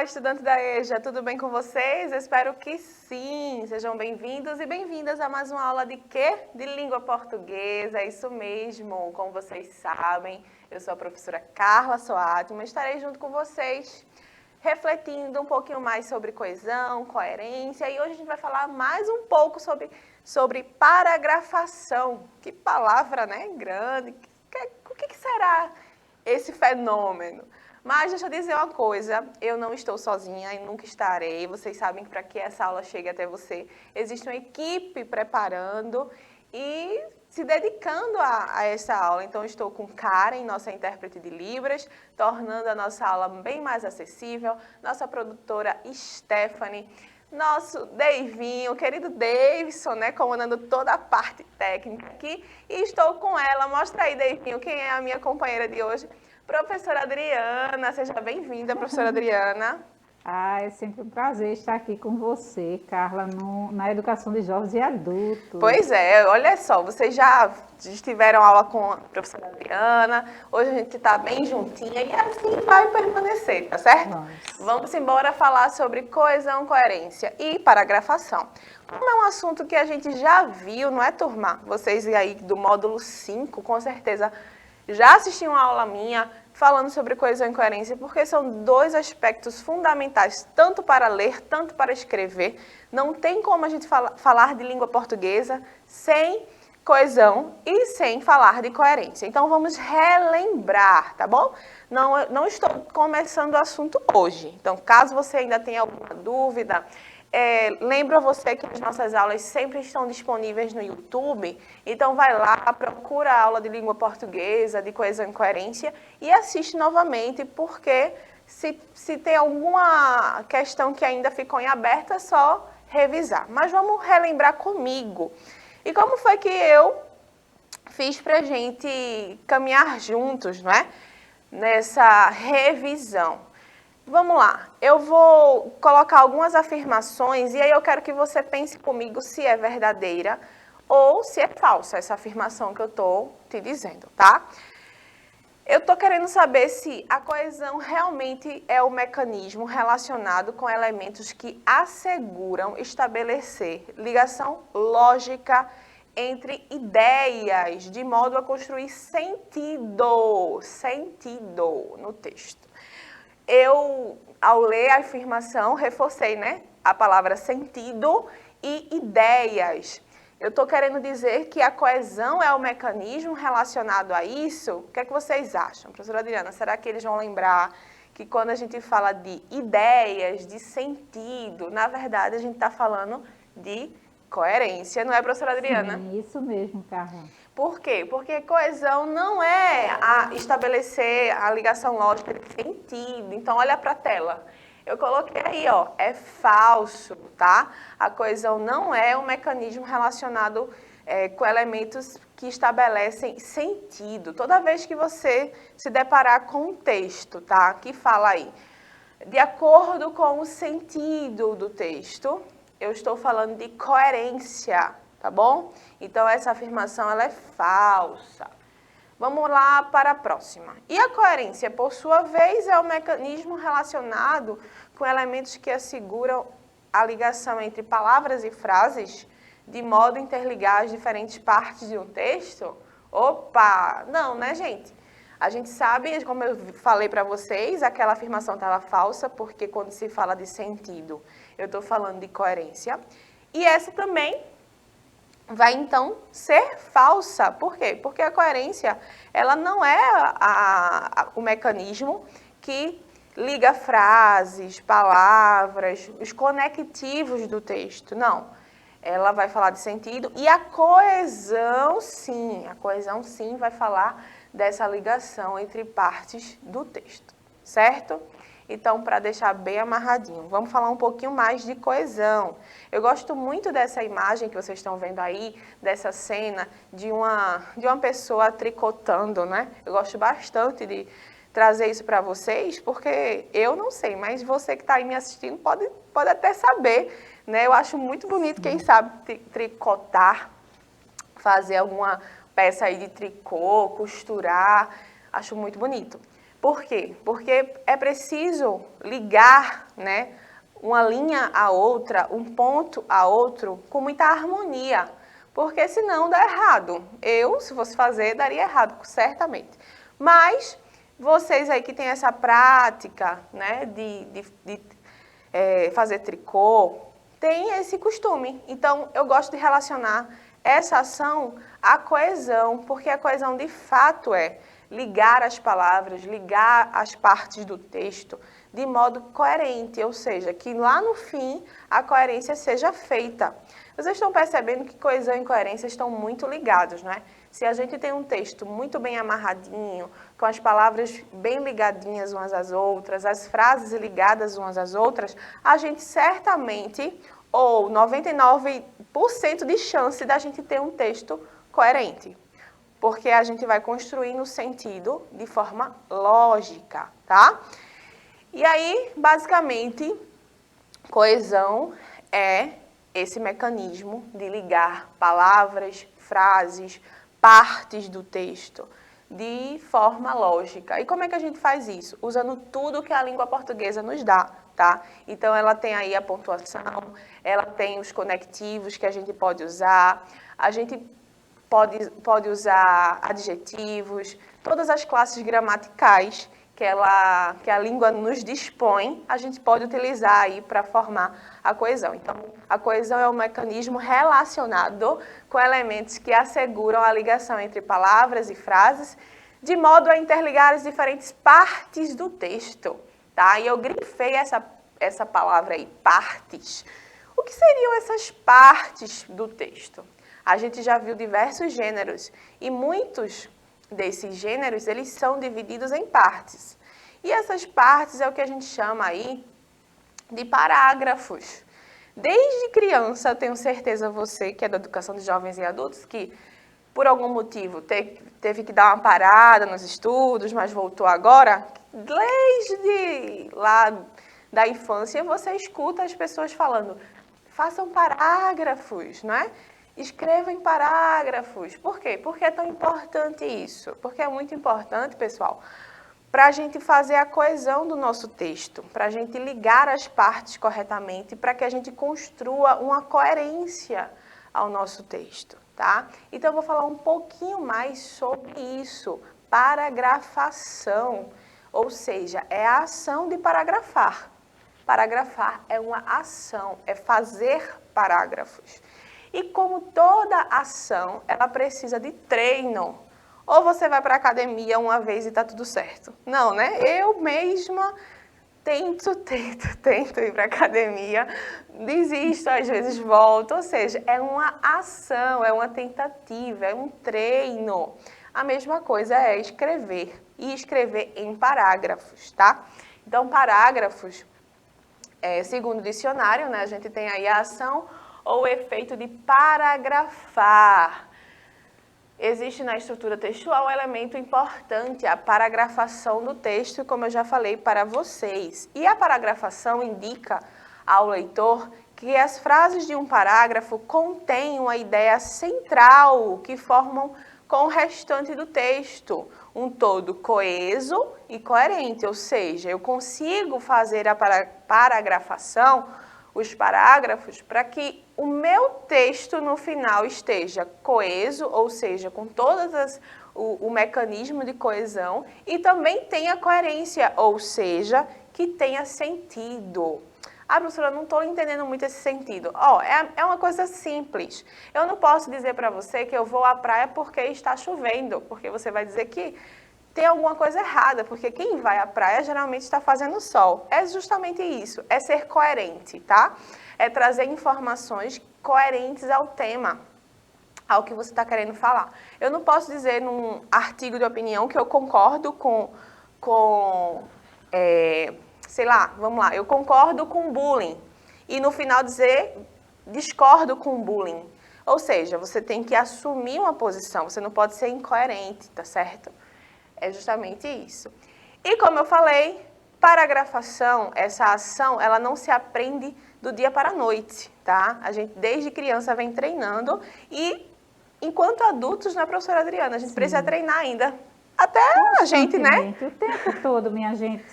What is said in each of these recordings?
estudantes da EJA, tudo bem com vocês? Eu espero que sim. Sejam bem-vindos e bem-vindas a mais uma aula de quê? De língua portuguesa, é isso mesmo. Como vocês sabem, eu sou a professora Carla Soatman, estarei junto com vocês, refletindo um pouquinho mais sobre coesão, coerência, e hoje a gente vai falar mais um pouco sobre paragrafação. Que palavra, né? Grande. O que será esse fenômeno? Mas deixa eu dizer uma coisa, eu não estou sozinha e nunca estarei. Vocês sabem que para que essa aula chegue até você, existe uma equipe preparando e se dedicando a essa aula. Então, eu estou com Karen, nossa intérprete de Libras, tornando a nossa aula bem mais acessível. Nossa produtora Stephanie, nosso Deivinho, o querido Davidson, né, comandando toda a parte técnica aqui. E estou com ela. Mostra aí, Deivinho, quem é a minha companheira de hoje. Professora Adriana, seja bem-vinda, professora Adriana. É sempre um prazer estar aqui com você, Carla, na educação de jovens e adultos. Pois é, olha só, vocês já tiveram aula com a professora Adriana, hoje a gente está bem juntinha e assim vai permanecer, tá certo? Vamos embora falar sobre coesão, coerência e paragrafação. Como é um assunto que a gente já viu, não é, turma? Vocês aí do módulo 5, com certeza, já assistiram uma aula minha falando sobre coesão e coerência, porque são dois aspectos fundamentais, tanto para ler, tanto para escrever. Não tem como a gente falar de língua portuguesa sem coesão e sem falar de coerência. Então, vamos relembrar, tá bom? Não estou começando o assunto hoje. Então, caso você ainda tenha alguma dúvida, lembro a você que as nossas aulas sempre estão disponíveis no YouTube, então vai lá, procura a aula de língua portuguesa, de coesão e coerência e assiste novamente, porque se tem alguma questão que ainda ficou em aberto, é só revisar. Mas vamos relembrar comigo. E como foi que eu fiz para a gente caminhar juntos, não é? Nessa revisão. Vamos lá, eu vou colocar algumas afirmações e aí eu quero que você pense comigo se é verdadeira ou se é falsa essa afirmação que eu estou te dizendo, tá? Eu estou querendo saber se a coesão realmente é o mecanismo relacionado com elementos que asseguram estabelecer ligação lógica entre ideias, de modo a construir sentido no texto. Eu, ao ler a afirmação, reforcei, né, a palavra sentido e ideias. Eu estou querendo dizer que a coesão é o mecanismo relacionado a isso? O que é que vocês acham? Professora Adriana, será que eles vão lembrar que quando a gente fala de ideias, de sentido, na verdade a gente está falando de coerência, não é, professora Adriana? Sim, isso mesmo, Carla. Por quê? Porque coesão não é estabelecer a ligação lógica de sentido. Então, olha para a tela. Eu coloquei aí, ó, é falso, tá? A coesão não é um mecanismo relacionado com elementos que estabelecem sentido. Toda vez que você se deparar com um texto, tá? Que fala aí, de acordo com o sentido do texto, eu estou falando de coerência, tá bom? Então, essa afirmação ela é falsa. Vamos lá para a próxima. E a coerência, por sua vez, é o mecanismo relacionado com elementos que asseguram a ligação entre palavras e frases, de modo a interligar as diferentes partes de um texto? Opa! Não, né, gente? A gente sabe, como eu falei para vocês, aquela afirmação estava falsa, porque quando se fala de sentido, eu estou falando de coerência. E essa também vai, então, ser falsa. Por quê? Porque a coerência, ela não é o mecanismo que liga frases, palavras, os conectivos do texto. Não. Ela vai falar de sentido e a coesão, sim, vai falar dessa ligação entre partes do texto, certo? Então, para deixar bem amarradinho, vamos falar um pouquinho mais de coesão. Eu gosto muito dessa imagem que vocês estão vendo aí, dessa cena de uma pessoa tricotando, né? Eu gosto bastante de trazer isso para vocês, porque eu não sei, mas você que está aí me assistindo pode até saber, né? Eu acho muito bonito quem sabe tricotar, fazer alguma peça aí de tricô, costurar, acho muito bonito. Por quê? Porque é preciso ligar, né, uma linha a outra, um ponto a outro, com muita harmonia, porque senão dá errado. Eu, se fosse fazer, daria errado, certamente. Mas vocês aí que têm essa prática, né, de fazer tricô, tem esse costume. Então, eu gosto de relacionar essa ação à coesão, porque a coesão de fato é ligar as palavras, ligar as partes do texto de modo coerente, ou seja, que lá no fim a coerência seja feita. Vocês estão percebendo que coesão e coerência estão muito ligados, não é? Se a gente tem um texto muito bem amarradinho, com as palavras bem ligadinhas umas às outras, as frases ligadas umas às outras, a gente certamente, ou 99% de chance da gente ter um texto coerente. Porque a gente vai construir no sentido de forma lógica, tá? E aí, basicamente, coesão é esse mecanismo de ligar palavras, frases, partes do texto de forma lógica. E como é que a gente faz isso? Usando tudo que a língua portuguesa nos dá, tá? Então, ela tem aí a pontuação, ela tem os conectivos que a gente pode usar, a gente pode usar adjetivos, todas as classes gramaticais que a língua nos dispõe, a gente pode utilizar aí para formar a coesão. Então, a coesão é um mecanismo relacionado com elementos que asseguram a ligação entre palavras e frases, de modo a interligar as diferentes partes do texto, tá? E eu grifei essa palavra aí, partes. O que seriam essas partes do texto? A gente já viu diversos gêneros e muitos desses gêneros, eles são divididos em partes. E essas partes é o que a gente chama aí de parágrafos. Desde criança, tenho certeza você que é da educação de jovens e adultos, que por algum motivo teve que dar uma parada nos estudos, mas voltou agora, desde lá da infância você escuta as pessoas falando, façam parágrafos, não é? Escreva em parágrafos. Por quê? Porque é tão importante isso? Porque é muito importante, pessoal, para a gente fazer a coesão do nosso texto, para a gente ligar as partes corretamente, para que a gente construa uma coerência ao nosso texto, tá? Então, eu vou falar um pouquinho mais sobre isso. Paragrafação, ou seja, é a ação de paragrafar. Paragrafar é uma ação, é fazer parágrafos. E como toda ação, ela precisa de treino. Ou você vai para a academia uma vez e está tudo certo. Não, né? Eu mesma tento ir para a academia, desisto, às vezes volto. Ou seja, é uma ação, é uma tentativa, é um treino. A mesma coisa é escrever. E escrever em parágrafos, tá? Então, parágrafos, segundo o dicionário, né? A gente tem aí a ação ou o efeito de paragrafar. Existe na estrutura textual um elemento importante, a paragrafação do texto, como eu já falei para vocês. E a paragrafação indica ao leitor que as frases de um parágrafo contêm uma ideia central que formam com o restante do texto, um todo coeso e coerente, ou seja, eu consigo fazer a paragrafação, os parágrafos, para que o meu texto no final esteja coeso, ou seja, com todas o mecanismo de coesão, e também tenha coerência, ou seja, que tenha sentido. Ah, professora, eu não estou entendendo muito esse sentido. É uma coisa simples. Eu não posso dizer para você que eu vou à praia porque está chovendo, porque você vai dizer que tem alguma coisa errada, porque quem vai à praia geralmente está fazendo sol. É justamente isso, é ser coerente, tá? É trazer informações coerentes ao tema, ao que você está querendo falar. Eu não posso dizer num artigo de opinião que eu concordo sei lá, vamos lá, eu concordo com bullying. E no final dizer, discordo com bullying. Ou seja, você tem que assumir uma posição, você não pode ser incoerente, tá certo? É justamente isso. E como eu falei, paragrafação, essa ação, ela não se aprende do dia para a noite, tá? A gente desde criança vem treinando e enquanto adultos, né, professora Adriana, a gente precisa treinar ainda. até a gente, né? O tempo todo, minha gente.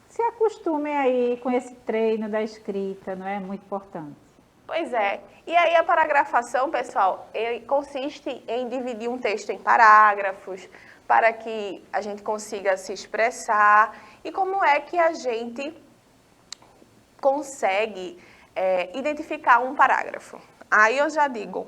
Se acostumem aí com esse treino da escrita, não é? Muito importante. Pois é. E aí a paragrafação, pessoal, ele consiste em dividir um texto em parágrafos para que a gente consiga se expressar. E como é que a gente consegue identificar um parágrafo? Aí eu já digo,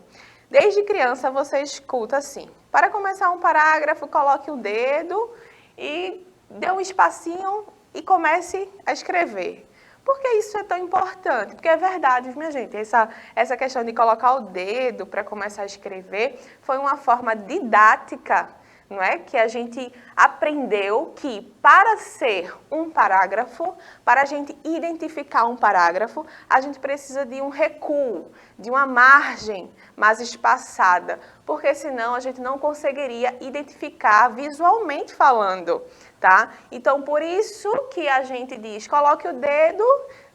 desde criança você escuta assim, para começar um parágrafo, coloque o dedo e dê um espacinho e comece a escrever. Por que isso é tão importante? Porque é verdade, minha gente, essa questão de colocar o dedo para começar a escrever foi uma forma didática, não é? Que a gente aprendeu que para ser um parágrafo, para a gente identificar um parágrafo, a gente precisa de um recuo, de uma margem mais espaçada, porque senão a gente não conseguiria identificar visualmente falando, tá? Então, por isso que a gente diz, coloque o dedo,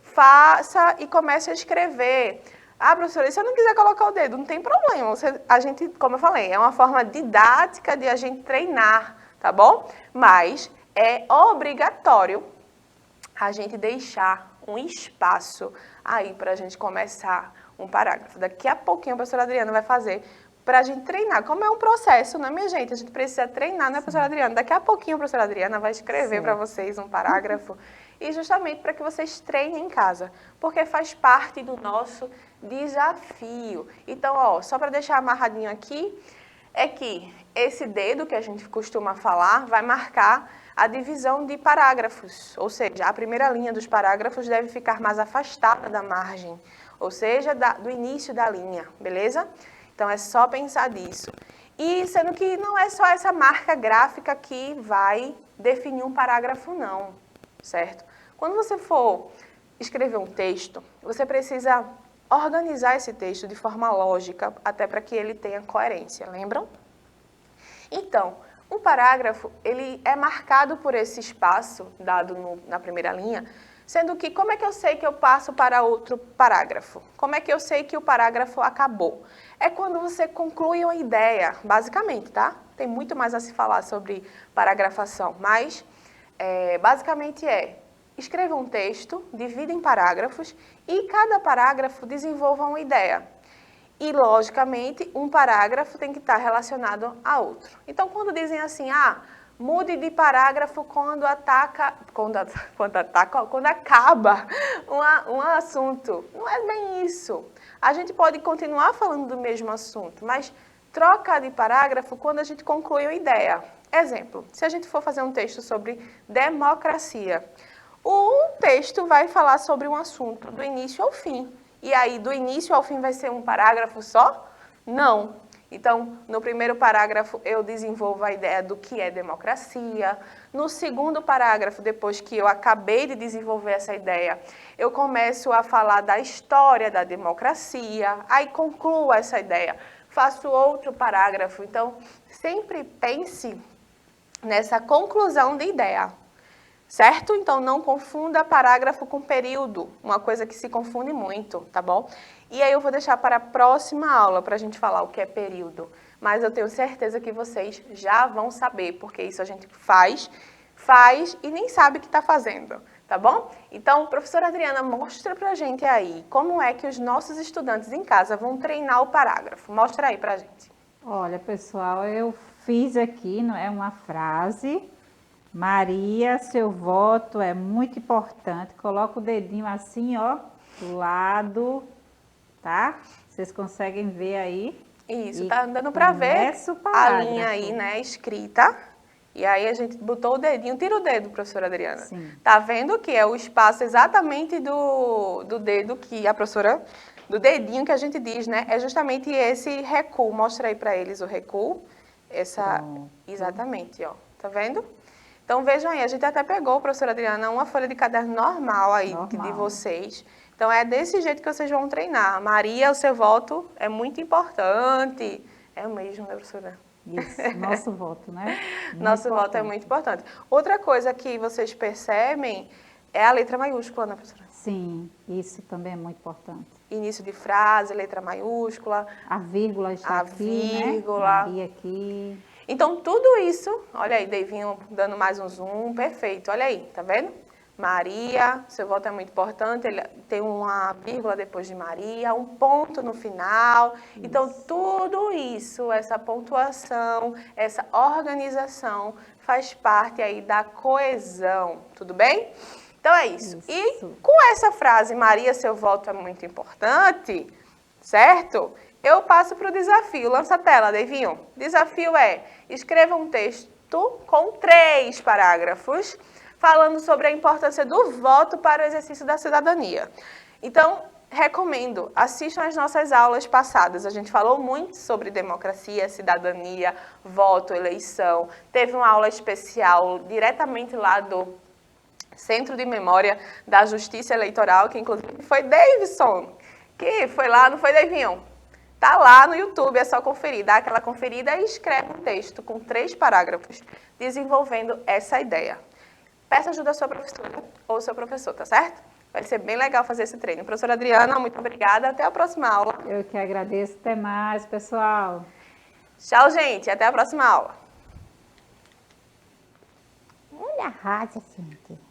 faça e comece a escrever. Ah, professora, e se eu não quiser colocar o dedo, não tem problema. A gente, como eu falei, é uma forma didática de a gente treinar, tá bom? Mas é obrigatório a gente deixar um espaço aí para a gente começar um parágrafo. Daqui a pouquinho a professora Adriana vai fazer para a gente treinar. Como é um processo, né, minha gente? A gente precisa treinar, né, professora Adriana? Daqui a pouquinho a professora Adriana vai escrever para vocês um parágrafo. E justamente para que vocês treinem em casa, porque faz parte do nosso desafio. Então, ó, só para deixar amarradinho aqui, é que esse dedo que a gente costuma falar vai marcar a divisão de parágrafos, ou seja, a primeira linha dos parágrafos deve ficar mais afastada da margem, ou seja, do início da linha, beleza? Então, é só pensar nisso. E sendo que não é só essa marca gráfica que vai definir um parágrafo, não, certo? Quando você for escrever um texto, você precisa organizar esse texto de forma lógica, até para que ele tenha coerência, lembram? Então, um parágrafo, ele é marcado por esse espaço dado na primeira linha, sendo que, como é que eu sei que eu passo para outro parágrafo? Como é que eu sei que o parágrafo acabou? É quando você conclui uma ideia, basicamente, tá? Tem muito mais a se falar sobre paragrafação, mas basicamente escreva um texto, divida em parágrafos e cada parágrafo desenvolva uma ideia. E, logicamente, um parágrafo tem que estar relacionado a outro. Então, quando dizem assim, mude de parágrafo quando acaba um assunto. Não é bem isso. A gente pode continuar falando do mesmo assunto, mas troca de parágrafo quando a gente conclui uma ideia. Exemplo, se a gente for fazer um texto sobre democracia, o texto vai falar sobre um assunto do início ao fim. E aí, do início ao fim vai ser um parágrafo só? Não. Então, no primeiro parágrafo, eu desenvolvo a ideia do que é democracia. No segundo parágrafo, depois que eu acabei de desenvolver essa ideia, eu começo a falar da história da democracia, aí concluo essa ideia, faço outro parágrafo. Então, sempre pense nessa conclusão de ideia. Certo? Então, não confunda parágrafo com período, uma coisa que se confunde muito, tá bom? E aí eu vou deixar para a próxima aula para a gente falar o que é período. Mas eu tenho certeza que vocês já vão saber, porque isso a gente faz e nem sabe que está fazendo, tá bom? Então, professora Adriana, mostra pra gente aí como é que os nossos estudantes em casa vão treinar o parágrafo. Mostra aí pra gente. Olha, pessoal, eu fiz aqui, não é uma frase... Maria, seu voto é muito importante. Coloca o dedinho assim, ó, do lado, tá? Vocês conseguem ver aí? Isso, tá dando para ver a linha aí, né, escrita. E aí a gente botou o dedinho, tira o dedo, professora Adriana. Sim. Tá vendo que é o espaço exatamente do dedo que a professora, do dedinho que a gente diz, né? É justamente esse recuo. Mostra aí para eles o recuo. Exatamente, ó. Tá vendo? Então, vejam aí, a gente até pegou, professora Adriana, uma folha de caderno normal aí de vocês. Então, é desse jeito que vocês vão treinar. Maria, o seu voto é muito importante. É o mesmo, né, professora? Isso, nosso voto, né? Nosso voto é muito importante. Outra coisa que vocês percebem é a letra maiúscula, né, professora? Sim, isso também é muito importante. Início de frase, letra maiúscula. A vírgula está aqui, vírgula. né? Maria aqui. Então, tudo isso, olha aí, Deivinho dando mais um zoom, perfeito, olha aí, tá vendo? Maria, seu voto é muito importante, ele tem uma vírgula depois de Maria, um ponto no final. Isso. Então, tudo isso, essa pontuação, essa organização, faz parte aí da coesão, tudo bem? Então, é isso. E com essa frase, Maria, seu voto é muito importante, certo? Eu passo para o desafio. Lança a tela, Deivinho. Desafio é, escreva um texto com 3 parágrafos, falando sobre a importância do voto para o exercício da cidadania. Então, recomendo, assistam as nossas aulas passadas. A gente falou muito sobre democracia, cidadania, voto, eleição. Teve uma aula especial diretamente lá do Centro de Memória da Justiça Eleitoral, que inclusive foi Davidson, que foi lá, não foi, Deivinho? Tá lá no YouTube, é só conferir, dá aquela conferida e escreve um texto com 3 parágrafos, desenvolvendo essa ideia. Peça ajuda à sua professora ou ao seu professor, tá certo? Vai ser bem legal fazer esse treino. Professora Adriana, muito obrigada. Até a próxima aula. Eu que agradeço. Até mais, pessoal. Tchau, gente. Até a próxima aula. Olha a rádio, gente.